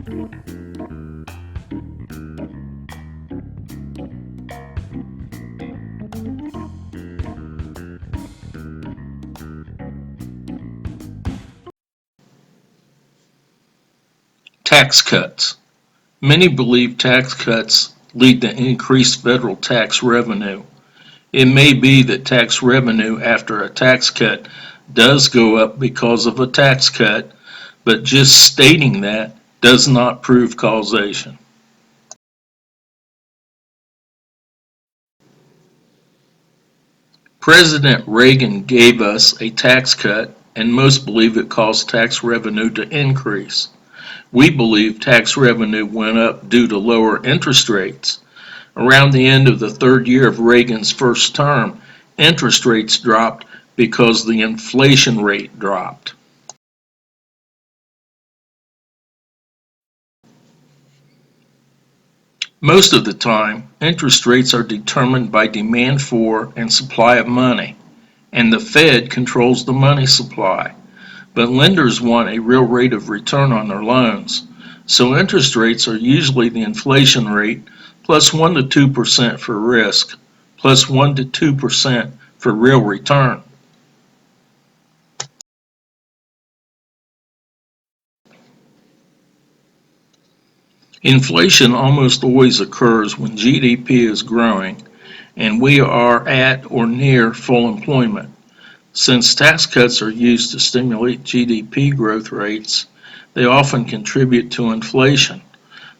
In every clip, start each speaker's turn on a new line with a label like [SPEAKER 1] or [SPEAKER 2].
[SPEAKER 1] Tax cuts. Many believe tax cuts lead to increased federal tax revenue. It may be that tax revenue after a tax cut does go up because of a tax cut, but just stating that does not prove causation. President Reagan gave us a tax cut, and most believe it caused tax revenue to increase. We believe tax revenue went up due to lower interest rates. Around the end of the third year of Reagan's first term, interest rates dropped because the inflation rate dropped. Most of the time, interest rates are determined by demand for and supply of money, and the Fed controls the money supply. But lenders want a real rate of return on their loans, so interest rates are usually the inflation rate plus 1 to 2% for risk, plus 1 to 2% for real return. Inflation almost always occurs when GDP is growing and we are at or near full employment. Since tax cuts are used to stimulate GDP growth rates, they often contribute to inflation.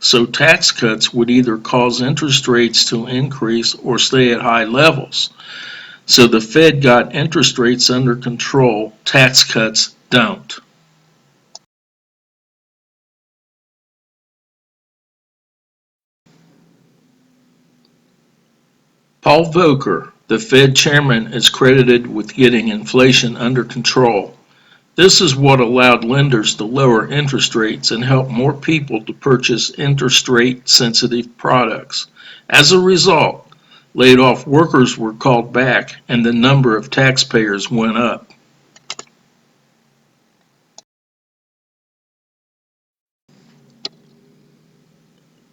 [SPEAKER 1] So tax cuts would either cause interest rates to increase or stay at high levels. So the Fed got interest rates under control, tax cuts don't. Paul Volcker, the Fed chairman, is credited with getting inflation under control. This is what allowed lenders to lower interest rates and help more people to purchase interest rate sensitive products. As a result, laid off workers were called back and the number of taxpayers went up.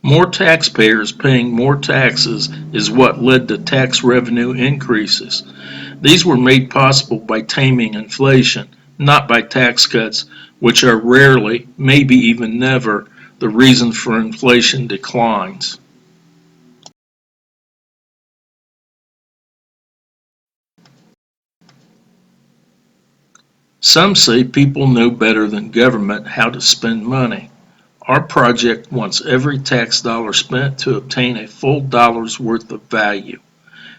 [SPEAKER 1] More taxpayers paying more taxes is what led to tax revenue increases. These were made possible by taming inflation, not by tax cuts, which are rarely, maybe even never, the reason for inflation declines. Some say people know better than government how to spend money. Our project wants every tax dollar spent to obtain a full dollar's worth of value.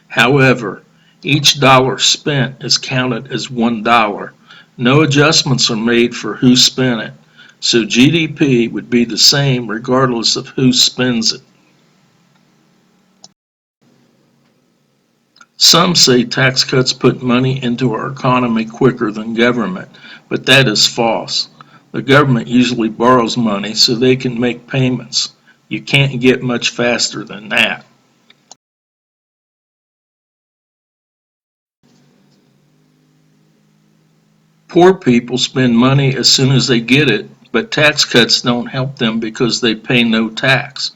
[SPEAKER 1] However, each dollar spent is counted as $1. No adjustments are made for who spent it, so GDP would be the same regardless of who spends it. Some say tax cuts put money into our economy quicker than government, but that is false. The government usually borrows money so they can make payments. You can't get much faster than that. Poor people spend money as soon as they get it, but tax cuts don't help them because they pay no tax.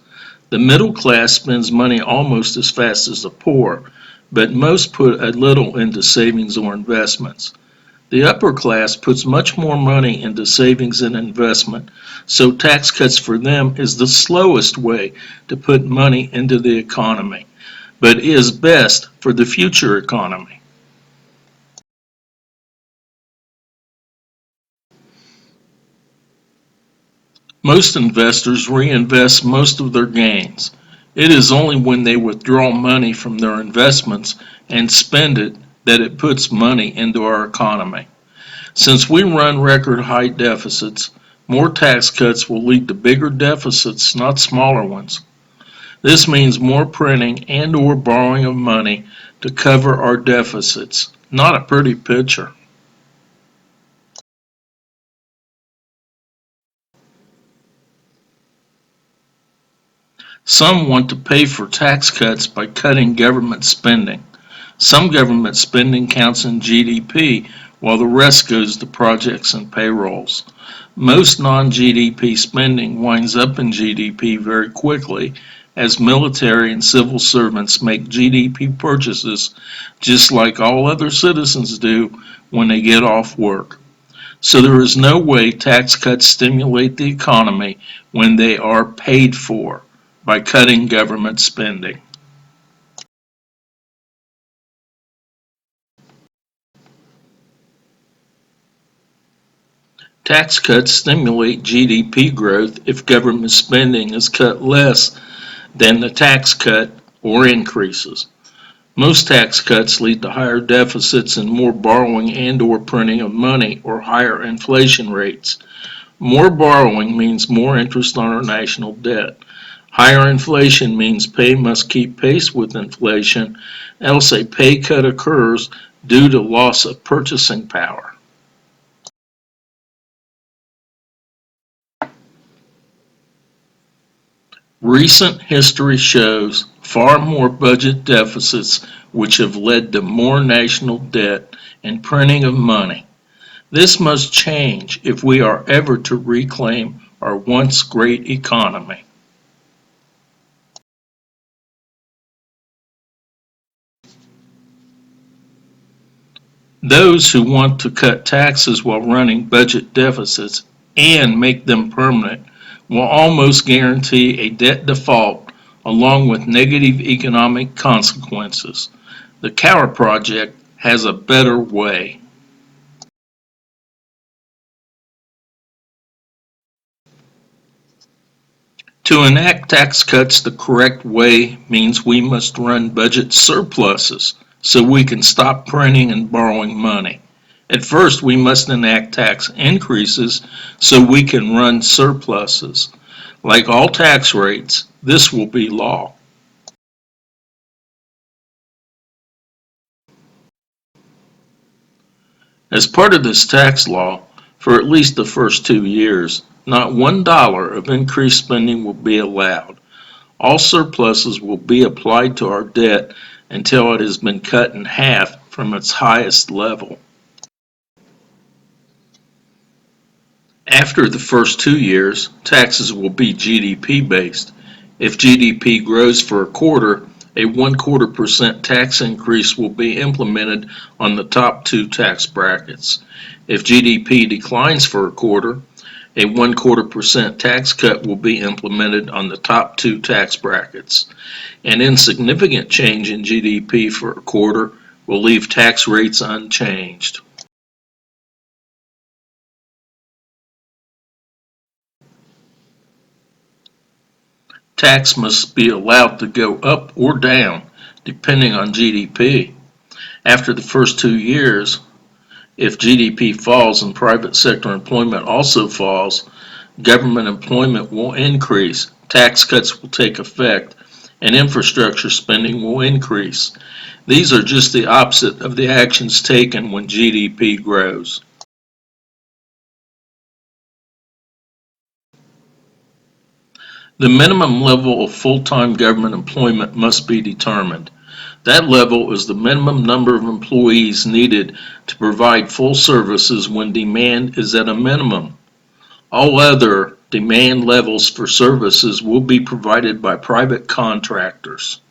[SPEAKER 1] The middle class spends money almost as fast as the poor, but most put a little into savings or investments. The upper class puts much more money into savings and investment, so tax cuts for them is the slowest way to put money into the economy, but is best for the future economy. Most investors reinvest most of their gains. It is only when they withdraw money from their investments and spend it that it puts money into our economy. Since we run record high deficits, more tax cuts will lead to bigger deficits, not smaller ones. This means more printing and or borrowing of money to cover our deficits. Not a pretty picture. Some want to pay for tax cuts by cutting government spending. Some government spending counts in GDP, while the rest goes to projects and payrolls. Most non-GDP spending winds up in GDP very quickly as military and civil servants make GDP purchases just like all other citizens do when they get off work. So there is no way tax cuts stimulate the economy when they are paid for by cutting government spending. Tax cuts stimulate GDP growth if government spending is cut less than the tax cut or increases. Most tax cuts lead to higher deficits and more borrowing and/or printing of money or higher inflation rates. More borrowing means more interest on our national debt. Higher inflation means pay must keep pace with inflation, else a pay cut occurs due to loss of purchasing power. Recent history shows far more budget deficits which have led to more national debt and printing of money. This must change if we are ever to reclaim our once great economy. Those who want to cut taxes while running budget deficits and make them permanent will almost guarantee a debt default along with negative economic consequences. The Cower Project has a better way. To enact tax cuts the correct way means we must run budget surpluses so we can stop printing and borrowing money. At first, we must enact tax increases so we can run surpluses. Like all tax rates, this will be law. As part of this tax law, for at least the first 2 years, not $1 of increased spending will be allowed. All surpluses will be applied to our debt until it has been cut in half from its highest level. After the first 2 years, taxes will be GDP based. If GDP grows for a quarter, a 1/4% tax increase will be implemented on the top two tax brackets. If GDP declines for a quarter, a 1/4% tax cut will be implemented on the top two tax brackets. An insignificant change in GDP for a quarter will leave tax rates unchanged. Tax must be allowed to go up or down depending on GDP. After the first 2 years, if GDP falls and private sector employment also falls, government employment will increase, tax cuts will take effect, and infrastructure spending will increase. These are just the opposite of the actions taken when GDP grows. The minimum level of full-time government employment must be determined. That level is the minimum number of employees needed to provide full services when demand is at a minimum. All other demand levels for services will be provided by private contractors.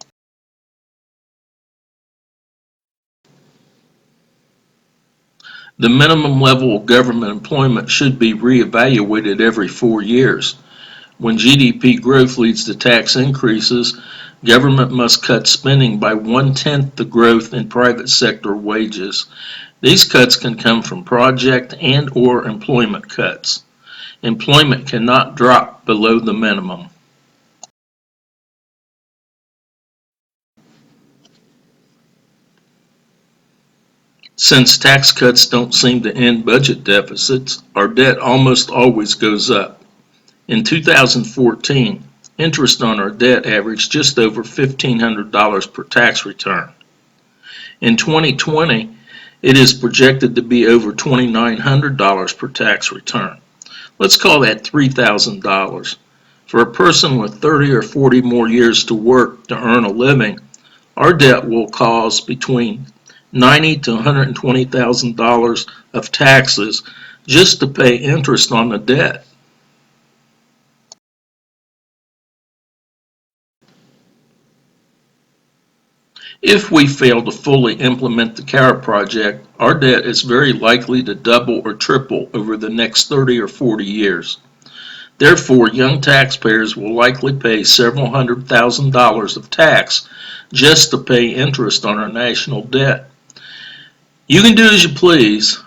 [SPEAKER 1] The minimum level of government employment should be reevaluated every 4 years. When GDP growth leads to tax increases, government must cut spending by 1/10 the growth in private sector wages. These cuts can come from project and/or employment cuts. Employment cannot drop below the minimum. Since tax cuts don't seem to end budget deficits, our debt almost always goes up. In 2014, interest on our debt averaged just over $1,500 per tax return. In 2020, it is projected to be over $2,900 per tax return. Let's call that $3,000. For a person with 30 or 40 more years to work to earn a living, our debt will cost between $90,000 to $120,000 of taxes just to pay interest on the debt. If we fail to fully implement the CARE project, our debt is very likely to double or triple over the next 30 or 40 years. Therefore, young taxpayers will likely pay several $100,000 of tax just to pay interest on our national debt. You can do as you please,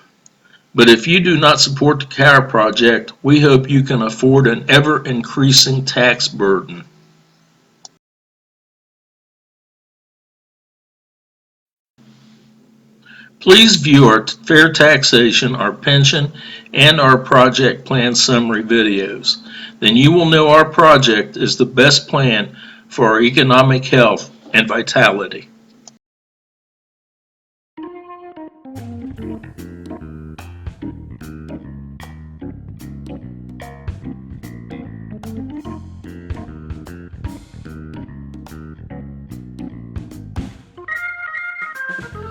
[SPEAKER 1] but if you do not support the CARE project, we hope you can afford an ever-increasing tax burden. Please view our fair taxation, our pension, and our project plan summary videos. Then you will know our project is the best plan for our economic health and vitality.